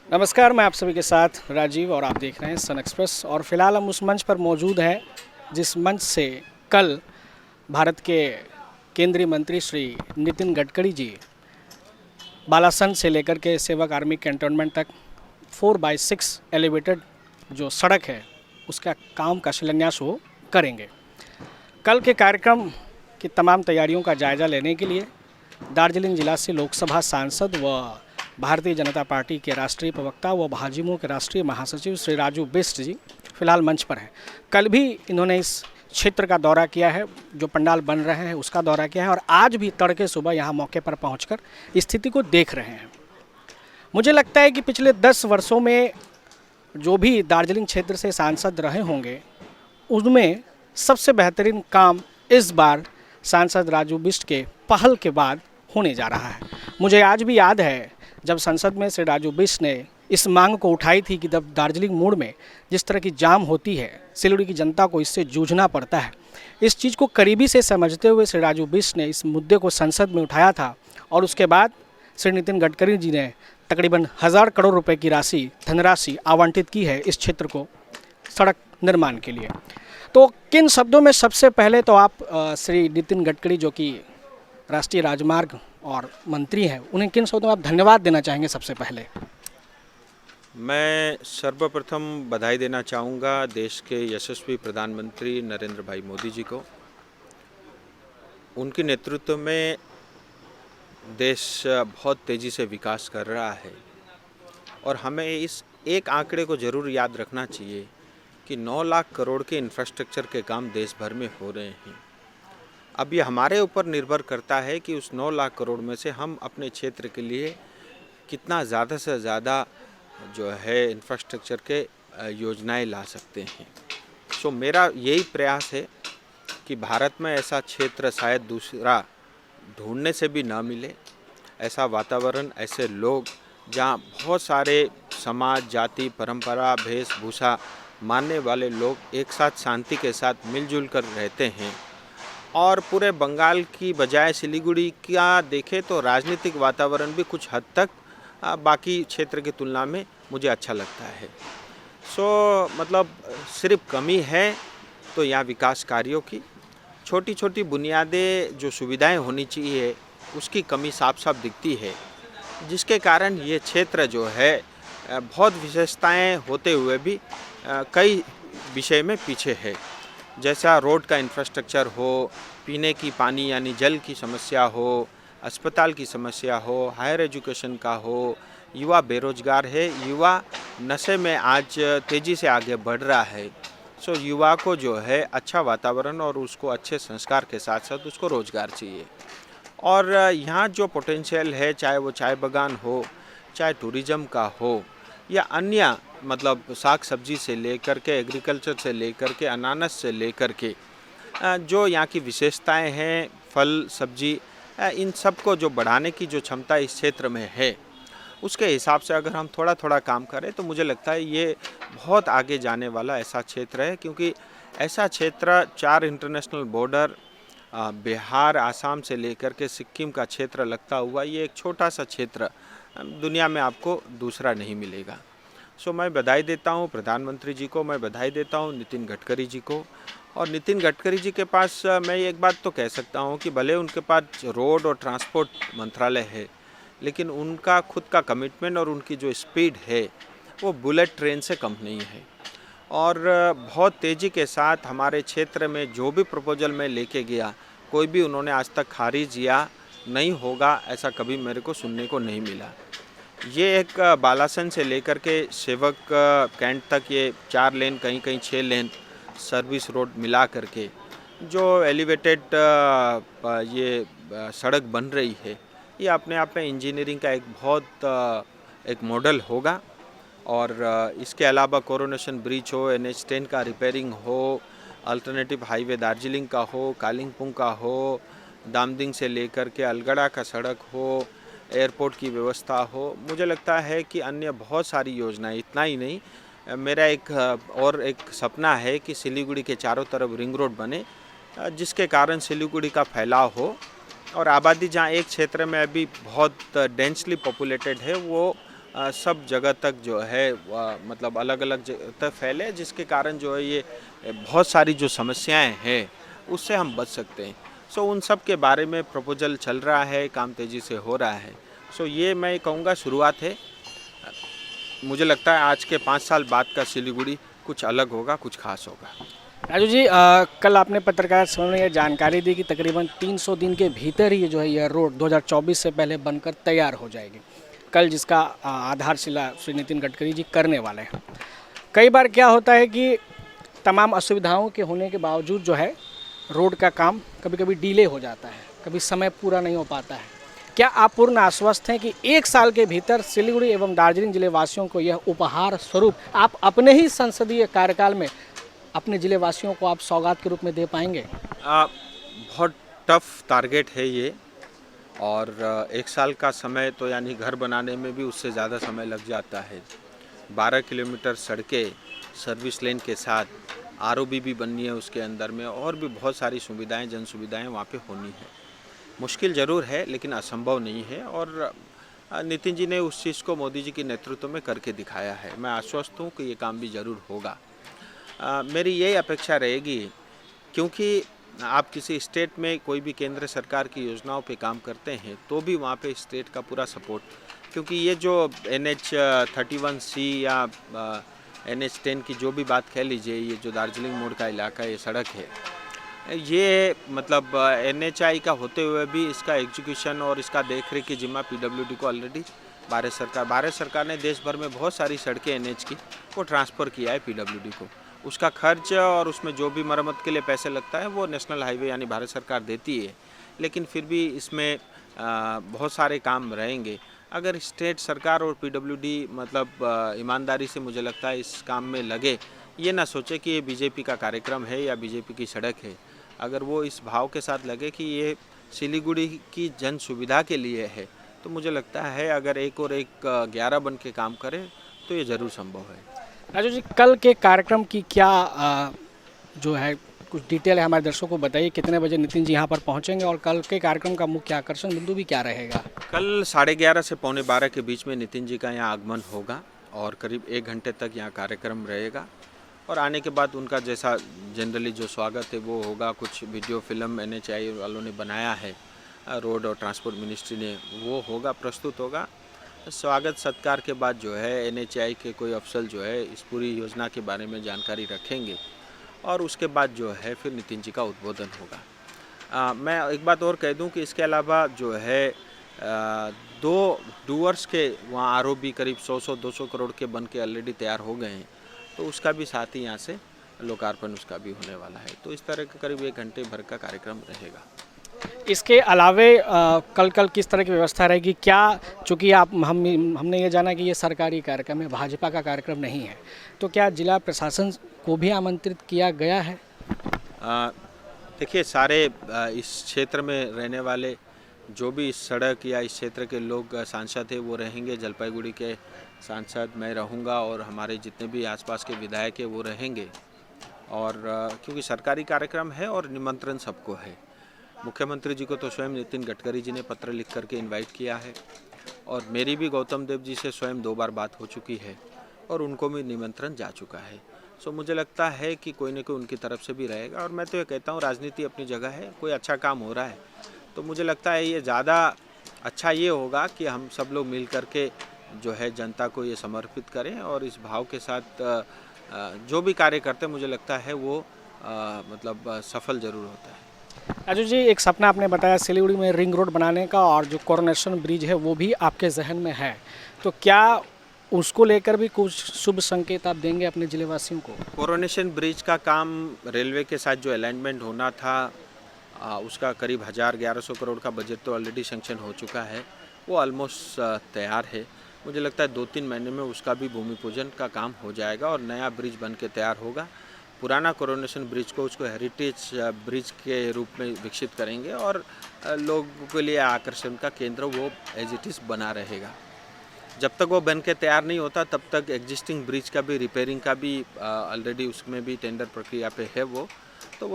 नमस्कार, मैं आप सभी के साथ राजीव और आप देख रहे हैं सन एक्सप्रेस। और फिलहाल हम उस मंच पर मौजूद हैं जिस मंच से कल भारत के केंद्रीय मंत्री श्री नितिन गडकरी जी बालासन से लेकर के सेवक आर्मी कैंटोनमेंट तक 4x6 एलिवेटेड जो सड़क है उसका काम का शिलान्यास वो करेंगे। कल के कार्यक्रम की तमाम तैयारियों का जायजा लेने के लिए दार्जिलिंग जिला से लोकसभा सांसद व भारतीय जनता पार्टी के राष्ट्रीय प्रवक्ता व भाजपा के राष्ट्रीय महासचिव श्री राजू बिष्ट जी फिलहाल मंच पर हैं। कल भी इन्होंने इस क्षेत्र का दौरा किया है, जो पंडाल बन रहे हैं उसका दौरा किया है और आज भी तड़के सुबह यहाँ मौके पर पहुंचकर स्थिति को देख रहे हैं। मुझे लगता है कि पिछले 10 वर्षों में जो भी दार्जिलिंग क्षेत्र से सांसद रहे होंगे उनमें सबसे बेहतरीन काम इस बार सांसद राजू बिष्ट के पहल के बाद होने जा रहा है। मुझे आज भी याद है जब संसद में श्री राजू बिष्ट ने इस मांग को उठाई थी कि जब दार्जिलिंग मोड़ में जिस तरह की जाम होती है, सिलीगुड़ी की जनता को इससे जूझना पड़ता है, इस चीज़ को करीबी से समझते हुए श्री राजू बिष्ट ने इस मुद्दे को संसद में उठाया था। और उसके बाद श्री नितिन गडकरी जी ने तकरीबन 1000 करोड़ रुपए की धनराशि आवंटित की है इस क्षेत्र को सड़क निर्माण के लिए। तो किन शब्दों में सबसे पहले तो आप श्री नितिन गडकरी जो कि राष्ट्रीय राजमार्ग और मंत्री हैं, उन्हें किन शब्दों में आप धन्यवाद देना चाहेंगे? सबसे पहले मैं सर्वप्रथम बधाई देना चाहूँगा देश के यशस्वी प्रधानमंत्री नरेंद्र भाई मोदी जी को। उनके नेतृत्व में देश बहुत तेज़ी से विकास कर रहा है और हमें इस एक आंकड़े को ज़रूर याद रखना चाहिए कि 9 लाख करोड़ के इंफ्रास्ट्रक्चर के काम देश भर में हो रहे हैं। अब ये हमारे ऊपर निर्भर करता है कि उस 9 लाख करोड़ में से हम अपने क्षेत्र के लिए कितना ज़्यादा से ज़्यादा जो है इंफ्रास्ट्रक्चर के योजनाएं ला सकते हैं। सो मेरा यही प्रयास है कि भारत में ऐसा क्षेत्र शायद दूसरा ढूंढने से भी ना मिले, ऐसा वातावरण, ऐसे लोग जहाँ बहुत सारे समाज, जाति, परंपरा, वेशभूषा मानने वाले लोग एक साथ शांति के साथ मिलजुल कर रहते हैं। और पूरे बंगाल की बजाय सिलीगुड़ी का देखें तो राजनीतिक वातावरण भी कुछ हद तक बाकी क्षेत्र की तुलना में मुझे अच्छा लगता है। मतलब सिर्फ कमी है तो यहाँ विकास कार्यों की, छोटी छोटी बुनियादें जो सुविधाएं होनी चाहिए उसकी कमी साफ साफ दिखती है, जिसके कारण ये क्षेत्र जो है बहुत विशेषताएं होते हुए भी कई विषय में पीछे है। जैसा रोड का इंफ्रास्ट्रक्चर हो, पीने की पानी यानी जल की समस्या हो, अस्पताल की समस्या हो, हायर एजुकेशन का हो, युवा बेरोजगार है, युवा नशे में आज तेज़ी से आगे बढ़ रहा है। युवा को जो है अच्छा वातावरण और उसको अच्छे संस्कार के साथ साथ उसको रोजगार चाहिए। और यहाँ जो पोटेंशियल है, चाहे वो चाय बागान हो, चाहे टूरिज़्म का हो या अन्य मतलब साग सब्जी से लेकर के, एग्रीकल्चर से लेकर के, अनानास से लेकर के जो यहाँ की विशेषताएं हैं, फल सब्जी, इन सब को जो बढ़ाने की जो क्षमता इस क्षेत्र में है, उसके हिसाब से अगर हम थोड़ा थोड़ा काम करें तो मुझे लगता है ये बहुत आगे जाने वाला ऐसा क्षेत्र है। क्योंकि ऐसा क्षेत्र 4 इंटरनेशनल बॉर्डर, बिहार, आसाम से लेकर के सिक्किम का क्षेत्र लगता हुआ ये एक छोटा सा क्षेत्र दुनिया में आपको दूसरा नहीं मिलेगा। मैं बधाई देता हूँ प्रधानमंत्री जी को, मैं बधाई देता हूँ नितिन गडकरी जी को। और नितिन गडकरी जी के पास मैं एक बात तो कह सकता हूँ कि भले उनके पास रोड और ट्रांसपोर्ट मंत्रालय है, लेकिन उनका खुद का कमिटमेंट और उनकी जो स्पीड है वो बुलेट ट्रेन से कम नहीं है। और बहुत तेज़ी के साथ हमारे क्षेत्र में जो भी प्रपोजल मैं लेके गया, कोई भी उन्होंने आज तक खारिज या नहीं होगा ऐसा कभी मेरे को सुनने को नहीं मिला। ये एक बालासन से लेकर के सेवक कैंट तक ये 4 लेन, कहीं कहीं 6 लेन सर्विस रोड मिला करके जो एलिवेटेड ये सड़क बन रही है, ये अपने आप में इंजीनियरिंग का एक बहुत एक मॉडल होगा। और इसके अलावा कोरोनेशन ब्रिज हो, NH10 का रिपेयरिंग हो, अल्टरनेटिव हाईवे दार्जिलिंग का हो, कालिंपोंग का हो, दामदिंग से लेकर के अलगड़ा का सड़क हो, एयरपोर्ट की व्यवस्था हो, मुझे लगता है कि अन्य बहुत सारी योजनाएं, इतना ही नहीं, मेरा एक सपना है कि सिलीगुड़ी के चारों तरफ रिंग रोड बने, जिसके कारण सिलीगुड़ी का फैलाव हो और आबादी जहाँ एक क्षेत्र में अभी बहुत डेंसली पॉपुलेटेड है वो सब जगह तक जो है मतलब अलग अलग जगह तक फैले, जिसके कारण जो है ये बहुत सारी जो समस्याएं हैं उससे हम बच सकते हैं। सो उन सब के बारे में प्रपोजल चल रहा है, काम तेज़ी से हो रहा है। सो ये मैं कहूँगा शुरुआत है। मुझे लगता है आज के 5 साल बाद का सिलीगुड़ी कुछ अलग होगा, कुछ खास होगा। राजू जी, कल आपने पत्रकार सम्मेलन में ये जानकारी दी कि तकरीबन 300 दिन के भीतर ही जो है यह रोड 2024 से पहले बनकर तैयार हो जाएगी, कल जिसका आधारशिला श्री नितिन गडकरी जी करने वाले हैं। कई बार क्या होता है कि तमाम असुविधाओं के होने के बावजूद जो है रोड का काम कभी कभी डिले हो जाता है, कभी समय पूरा नहीं हो पाता है। क्या आप पूर्ण आश्वस्त हैं कि 1 साल के भीतर सिलीगुड़ी एवं दार्जिलिंग जिले वासियों को यह उपहार स्वरूप आप अपने ही संसदीय कार्यकाल में अपने जिले वासियों को आप सौगात के रूप में दे पाएंगे? बहुत टफ टारगेट है ये, और 1 साल का समय तो यानी घर बनाने में भी उससे ज़्यादा समय लग जाता है। 12 किलोमीटर सड़कें सर्विस लेन के साथ, आरओबी भी बननी है उसके अंदर में, और भी बहुत सारी सुविधाएं, जन सुविधाएं वहाँ पे होनी है। मुश्किल ज़रूर है लेकिन असंभव नहीं है, और नितिन जी ने उस चीज़ को मोदी जी के नेतृत्व में करके दिखाया है। मैं आश्वस्त हूँ कि ये काम भी ज़रूर होगा। मेरी यही अपेक्षा रहेगी, क्योंकि आप किसी स्टेट में कोई भी केंद्र सरकार की योजनाओं पे काम करते हैं तो भी वहाँ पे स्टेट का पूरा सपोर्ट, क्योंकि ये जो NH 31C या NH 10 की जो भी बात कह लीजिए, ये जो दार्जिलिंग मोड़ का इलाका, ये सड़क है, ये मतलब NHI का होते हुए भी इसका एग्जीक्यूशन और इसका देखरेख की जिम्मा PWD को ऑलरेडी भारत सरकार ने देश भर में बहुत सारी सड़कें NH की वो ट्रांसफ़र किया है PWD को। उसका खर्च और उसमें जो भी मरम्मत के लिए पैसे लगता है वो नेशनल हाईवे यानी भारत सरकार देती है, लेकिन फिर भी इसमें बहुत सारे काम रहेंगे। अगर स्टेट सरकार और PWD मतलब ईमानदारी से मुझे लगता है इस काम में लगे, ये ना सोचे कि ये बीजेपी का कार्यक्रम है या बीजेपी की सड़क है। अगर वो इस भाव के साथ लगे कि ये सिलीगुड़ी की जन सुविधा के लिए है, तो मुझे लगता है अगर एक और एक 11 बन के काम करे तो ये ज़रूर संभव है। राजू जी, कल के कार्यक्रम की क्या जो है कुछ डिटेल है हमारे दर्शकों को बताइए। कितने बजे नितिन जी यहाँ पर पहुँचेंगे और कल के कार्यक्रम का मुख्य आकर्षण बिंदु भी क्या रहेगा? कल 11:30 से 11:45 के बीच में नितिन जी का यहाँ आगमन होगा और करीब 1 घंटे तक यहाँ कार्यक्रम रहेगा, और आने के बाद उनका जैसा जनरली जो स्वागत है वो होगा। कुछ वीडियो फिल्म NHI वालों ने बनाया है, रोड और ट्रांसपोर्ट मिनिस्ट्री ने, वो होगा, प्रस्तुत होगा। स्वागत सत्कार के बाद जो है NHI के कोई अफसर जो है इस पूरी योजना के बारे में जानकारी रखेंगे, और उसके बाद जो है फिर नितिन जी का उद्बोधन होगा। मैं एक बात और कह दूं कि इसके अलावा जो है 2 डूअर्स के वहाँ ROB करीब 100-200 करोड़ के बन के ऑलरेडी तैयार हो गए हैं, तो उसका भी साथ ही यहाँ से लोकार्पण उसका भी होने वाला है। तो इस तरह का करीब 1 घंटे भर का कार्यक्रम रहेगा। इसके अलावे कल किस तरह की व्यवस्था रहेगी? क्या, चूँकि हमने ये जाना कि ये सरकारी कार्यक्रम है, भाजपा का कार्यक्रम नहीं है, तो क्या जिला प्रशासन को भी आमंत्रित किया गया है? देखिए, सारे इस क्षेत्र में रहने वाले जो भी इस सड़क या इस क्षेत्र के लोग सांसद हैं वो रहेंगे। जलपाईगुड़ी के सांसद मैं रहूँगा और हमारे जितने भी आसपास के विधायक हैं वो रहेंगे, और क्योंकि सरकारी कार्यक्रम है और निमंत्रण सबको है। मुख्यमंत्री जी को तो स्वयं नितिन गडकरी जी ने पत्र लिख करके इनवाइट किया है, और मेरी भी गौतम देव जी से स्वयं 2 बार बात हो चुकी है और उनको भी निमंत्रण जा चुका है। सो मुझे लगता है कि कोई न कोई उनकी तरफ से भी रहेगा, और मैं तो ये कहता हूँ राजनीति अपनी जगह है, कोई अच्छा काम हो रहा है तो मुझे लगता है ये ज़्यादा अच्छा ये होगा कि हम सब लोग मिल करके जो है जनता को ये समर्पित करें, और इस भाव के साथ जो भी कार्य करते हैं मुझे लगता है वो मतलब सफल ज़रूर होता है। राजू जी, एक सपना आपने बताया सिलीगुड़ी में रिंग रोड बनाने का, और जो कोरोनेशन ब्रिज है वो भी आपके जहन में है, तो क्या उसको लेकर भी कुछ शुभ संकेत आप देंगे अपने जिलेवासियों को? कोरोनेशन ब्रिज का काम रेलवे के साथ जो अलाइनमेंट होना था उसका करीब 1100 करोड़ का बजट तो ऑलरेडी सेंक्शन हो चुका है, वो ऑलमोस्ट तैयार है। मुझे लगता है 2-3 महीने में उसका भी भूमि पूजन का काम हो जाएगा और नया ब्रिज बन के तैयार होगा। पुराना कोरोनेशन ब्रिज को उसको हेरिटेज ब्रिज के रूप में विकसित करेंगे, और लोगों के लिए आकर्षण का केंद्र वो एज इट इज़ बना रहेगा। जब तक वो बन के तैयार नहीं होता तब तक एग्जिस्टिंग ब्रिज का भी रिपेयरिंग का भी ऑलरेडी उसमें भी टेंडर प्रक्रिया पे है वो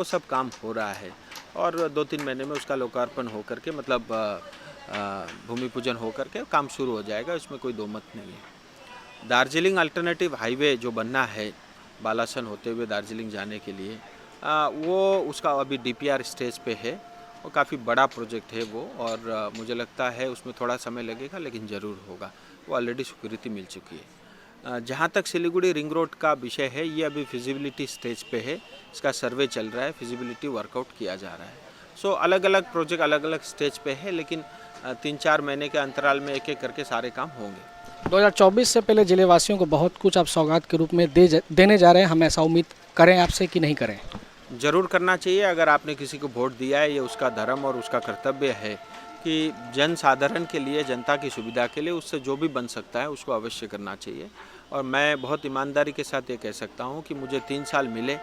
सब काम हो रहा है, और 2-3 महीने में उसका लोकार्पण होकर के मतलब भूमि पूजन होकर के काम शुरू हो जाएगा, इसमें कोई दो मत नहीं है। दार्जिलिंग अल्टरनेटिव हाईवे जो बनना है बालासन होते हुए दार्जिलिंग जाने के लिए, वो उसका अभी डीपीआर स्टेज पे है। वो काफ़ी बड़ा प्रोजेक्ट है वो, और मुझे लगता है उसमें थोड़ा समय लगेगा लेकिन ज़रूर होगा। वो ऑलरेडी स्वीकृति मिल चुकी है। जहाँ तक सिलीगुड़ी रिंग रोड का विषय है, ये अभी फिजिबिलिटी स्टेज पे है। इसका सर्वे चल रहा है, फिजिबिलिटी वर्कआउट किया जा रहा है। सो अलग अलग प्रोजेक्ट अलग अलग स्टेज पे है, लेकिन 3-4 महीने के अंतराल में एक एक करके सारे काम होंगे। 2024 से पहले जिले वासियों को बहुत कुछ आप सौगात के रूप में देने जा रहे हैं, हम ऐसा उम्मीद करें आपसे कि नहीं करें? ज़रूर करना चाहिए। अगर आपने किसी को वोट दिया है, ये उसका धर्म और उसका कर्तव्य है कि जन साधारण के लिए, जनता की सुविधा के लिए उससे जो भी बन सकता है उसको अवश्य करना चाहिए। और मैं बहुत ईमानदारी के साथ ये कह सकता हूँ कि मुझे 3 साल मिले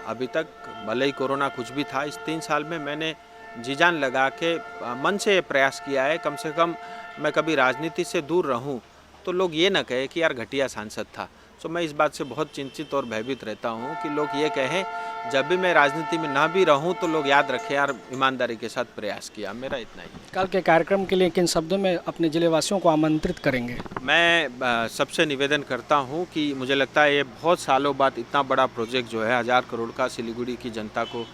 अभी तक, भले ही कोरोना कुछ भी था, इस 3 साल में मैंने जी जान लगा के मन से प्रयास किया है कम से कम मैं कभी राजनीति से दूर रहूं तो लोग ये ना कहे कि यार घटिया सांसद था। सो मैं इस बात से बहुत चिंतित और भयभीत रहता हूं कि लोग ये कहें जब भी मैं राजनीति में ना भी रहूं तो लोग याद रखें यार ईमानदारी के साथ प्रयास किया। मेरा इतना ही है। कल के कार्यक्रम के लिए किन शब्दों में अपने जिले वासियों को आमंत्रित करेंगे? मैं सबसे निवेदन करता हूं कि मुझे लगता है ये बहुत सालों बाद इतना बड़ा प्रोजेक्ट जो है 1000 करोड़ का सिलीगुड़ी की जनता को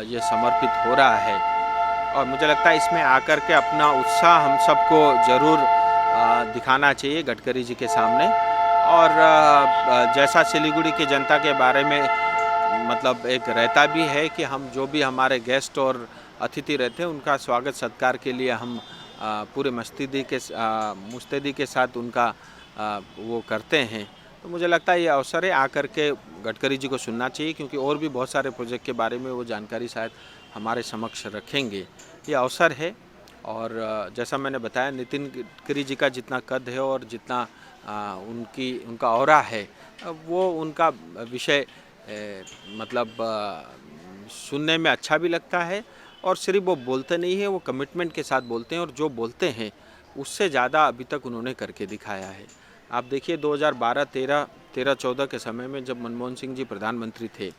ये समर्पित हो रहा है, और मुझे लगता है इसमें आकर के अपना उत्साह हम सबको ज़रूर दिखाना चाहिए गडकरी जी के सामने। और जैसा सिलीगुड़ी की जनता के बारे में मतलब एक रहता भी है कि हम जो भी हमारे गेस्ट और अतिथि रहते हैं उनका स्वागत सत्कार के लिए हम पूरे मुस्तैदी के साथ उनका वो करते हैं। तो मुझे लगता है ये अवसर है आकर के गडकरी जी को सुनना चाहिए, क्योंकि और भी बहुत सारे प्रोजेक्ट के बारे में वो जानकारी शायद हमारे समक्ष रखेंगे। ये अवसर है, और जैसा मैंने बताया नितिन गडकरी जी का जितना कद है और जितना उनका ऑरा है, वो उनका विषय मतलब सुनने में अच्छा भी लगता है। और सिर्फ वो बोलते नहीं है, वो कमिटमेंट के साथ बोलते हैं, और जो बोलते हैं उससे ज़्यादा अभी तक उन्होंने करके दिखाया है। आप देखिए 2012-13 के समय में जब मनमोहन सिंह जी प्रधानमंत्री थे,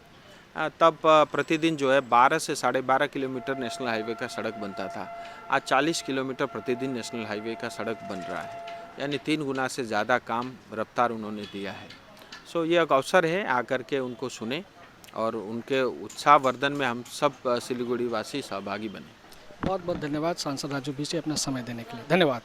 तब प्रतिदिन जो है 12 से 12.5 किलोमीटर नेशनल हाईवे का सड़क बनता था। आज 40 किलोमीटर प्रतिदिन नेशनल हाईवे का सड़क बन रहा है, यानी 3 गुना से ज़्यादा काम रफ्तार उन्होंने दिया है। सो ये एक अवसर है आकर के उनको सुने और उनके उत्साहवर्धन में हम सब सिलीगुड़ी वासी सहभागी बने। बहुत बहुत धन्यवाद सांसद राजू बीसी अपना समय देने के लिए। धन्यवाद।